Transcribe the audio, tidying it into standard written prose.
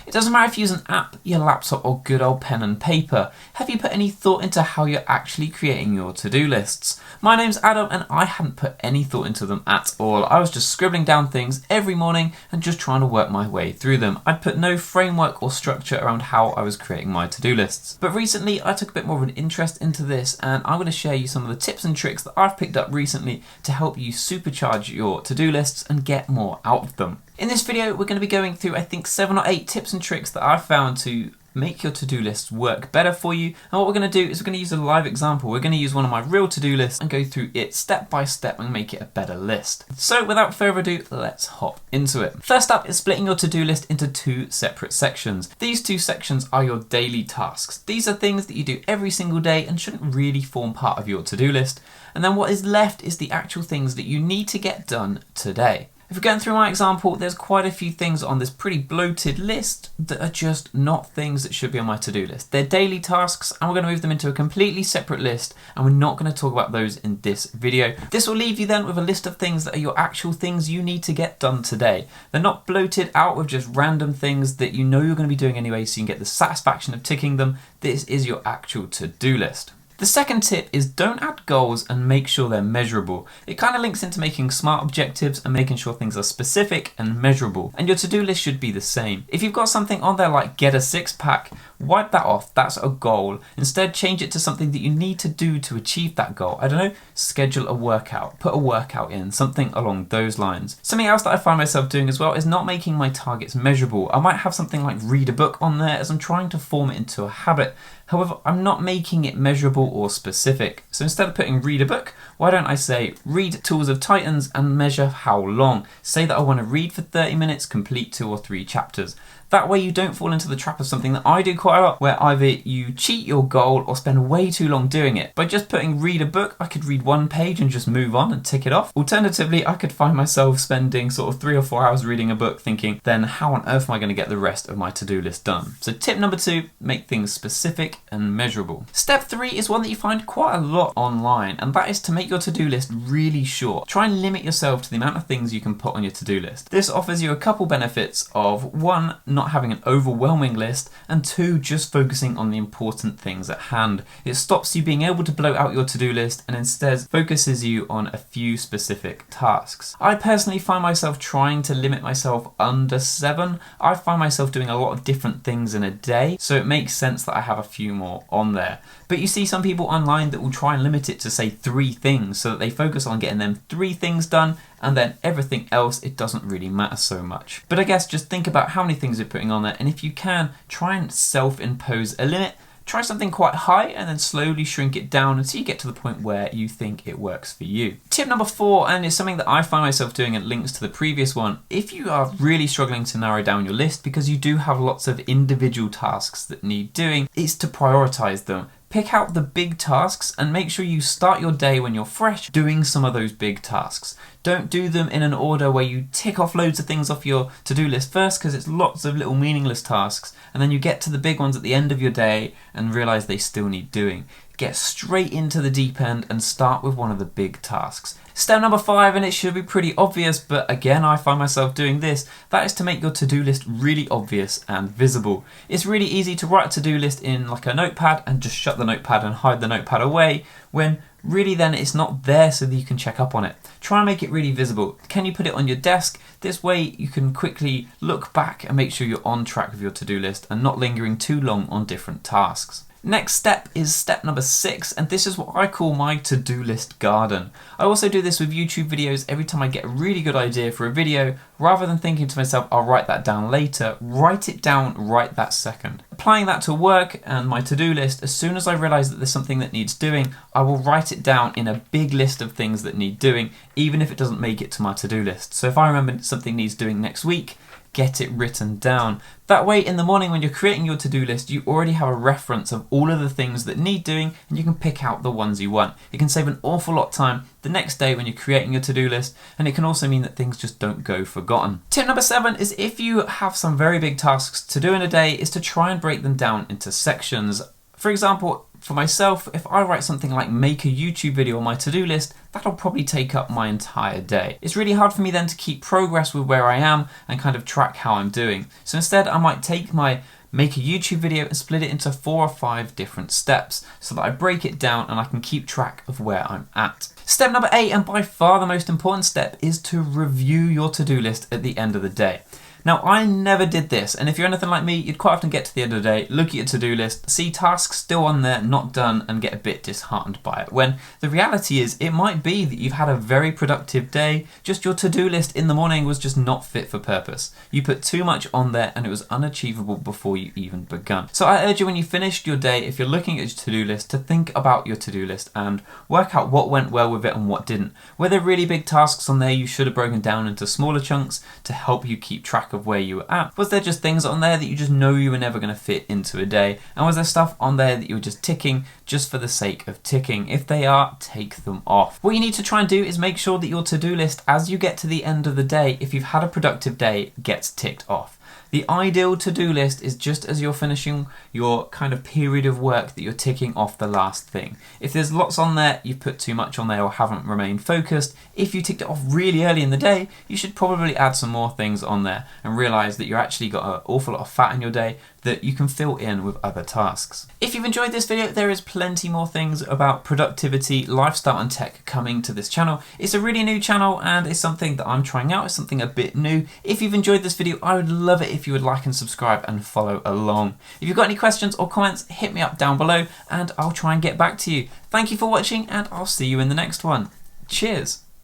It doesn't matter if you use an app, your laptop, or good old pen and paper. Have you put any thought into how you're actually creating your to-do lists? My name's Adam and I hadn't put any thought into them at all. I was just scribbling down things every morning and just trying to work my way through them. I'd put no framework or structure around how I was creating my to-do lists. But recently I took a bit more of an interest into this, and I'm going to share you some of the tips and tricks that I've picked up recently to help you supercharge your to-do lists and get more out of them. In this video, we're going to be going through, I think, 7 or 8 tips and tricks that I've found to make your to-do lists work better for you. And what we're going to do is we're going to use a live example. We're going to use one of my real to-do lists and go through it step by step and make it a better list. So without further ado, let's hop into it. First up is splitting your to-do list into 2 separate sections. These 2 sections are your daily tasks. These are things that you do every single day and shouldn't really form part of your to-do list. And then what is left is the actual things that you need to get done today. If we're going through my example, there's quite a few things on this pretty bloated list that are just not things that should be on my to-do list. They're daily tasks and we're going to move them into a completely separate list, and we're not going to talk about those in this video. This will leave you then with a list of things that are your actual things you need to get done today. They're not bloated out with just random things that you know you're going to be doing anyway, so you can get the satisfaction of ticking them. This is your actual to-do list. The second tip is don't add goals and make sure they're measurable. It kind of links into making smart objectives and making sure things are specific and measurable. And your to-do list should be the same. If you've got something on there like get a 6-pack, wipe that off, that's a goal. Instead, change it to something that you need to do to achieve that goal. I don't know, schedule a workout, put a workout in, something along those lines. Something else that I find myself doing as well is not making my targets measurable. I might have something like read a book on there as I'm trying to form it into a habit. However, I'm not making it measurable or specific. So instead of putting read a book, why don't I say read Tools of Titans and measure how long? Say that I want to read for 30 minutes, complete 2 or 3 chapters. That way you don't fall into the trap of something that I do quite a lot, where either you cheat your goal or spend way too long doing it. By just putting read a book, I could read 1 page and just move on and tick it off. Alternatively, I could find myself spending sort of 3 or 4 hours reading a book thinking, then how on earth am I going to get the rest of my to-do list done? So tip number 2, make things specific and measurable. Step 3 is one that you find quite a lot online, and that is to make your to-do list really short. Try and limit yourself to the amount of things you can put on your to-do list. This offers you a couple benefits of 1, not having an overwhelming list, and 2, just focusing on the important things at hand. It stops you being able to bloat out your to-do list and instead focuses you on a few specific tasks. I personally find myself trying to limit myself under 7. I find myself doing a lot of different things in a day, so it makes sense that I have a few more on there. But you see some people online that will try and limit it to say 3 things, so that they focus on getting them 3 things done, and then everything else, it doesn't really matter so much. But I guess just think about how many things you're putting on there, and if you can, try and self-impose a limit. Try something quite high and then slowly shrink it down until you get to the point where you think it works for you. Tip number 4, and it's something that I find myself doing and links to the previous one. If you are really struggling to narrow down your list because you do have lots of individual tasks that need doing, is to prioritize them. Pick out the big tasks and make sure you start your day when you're fresh doing some of those big tasks. Don't do them in an order where you tick off loads of things off your to-do list first, because it's lots of little meaningless tasks, and then you get to the big ones at the end of your day and realize they still need doing. Get straight into the deep end and start with one of the big tasks. Step number 5, and it should be pretty obvious, but again I find myself doing this, that is to make your to-do list really obvious and visible. It's really easy to write a to-do list in like a notepad and just shut the notepad and hide the notepad away, when really then it's not there so that you can check up on it. Try and make it really visible. Can you put it on your desk? This way you can quickly look back and make sure you're on track with your to-do list and not lingering too long on different tasks. Next step is step number 6, and this is what I call my to-do list garden. I also do this with YouTube videos. Every time I get a really good idea for a video, rather than thinking to myself, I'll write that down later, write it down right that second. Applying that to work and my to-do list, as soon as I realise that there's something that needs doing, I will write it down in a big list of things that need doing, even if it doesn't make it to my to-do list. So if I remember something needs doing next week, get it written down. That way in the morning when you're creating your to-do list, you already have a reference of all of the things that need doing, and you can pick out the ones you want. It can save an awful lot of time the next day when you're creating your to-do list, and it can also mean that things just don't go forgotten. Tip number 7 is if you have some very big tasks to do in a day, is to try and break them down into sections. For example, for myself, if I write something like make a YouTube video on my to-do list, that'll probably take up my entire day. It's really hard for me then to keep progress with where I am and kind of track how I'm doing. So instead, I might take my make a YouTube video and split it into 4 or 5 different steps so that I break it down and I can keep track of where I'm at. Step number 8, and by far the most important step, is to review your to-do list at the end of the day. Now, I never did this, and if you're anything like me, you'd quite often get to the end of the day, look at your to-do list, see tasks still on there, not done, and get a bit disheartened by it. When the reality is, it might be that you've had a very productive day, just your to-do list in the morning was just not fit for purpose. You put too much on there and it was unachievable before you even begun. So I urge you, when you finished your day, if you're looking at your to-do list, to think about your to-do list and work out what went well with it and what didn't. Were there really big tasks on there you should have broken down into smaller chunks to help you keep track of where you were at? Was there just things on there that you just know you were never going to fit into a day? And was there stuff on there that you were just ticking just for the sake of ticking? If they are, take them off. What you need to try and do is make sure that your to-do list, as you get to the end of the day, if you've had a productive day, gets ticked off. The ideal to-do list is just as you're finishing your kind of period of work that you're ticking off the last thing. If there's lots on there, you've put too much on there or haven't remained focused. If you ticked it off really early in the day, you should probably add some more things on there and realise that you're actually got an awful lot of fat in your day that you can fill in with other tasks. If you've enjoyed this video, there is plenty more things about productivity, lifestyle and tech coming to this channel. It's a really new channel and it's something that I'm trying out. It's something a bit new. If you've enjoyed this video, I would love it if you would like and subscribe and follow along. If you've got any questions or comments, hit me up down below and I'll try and get back to you. Thank you for watching and I'll see you in the next one. Cheers.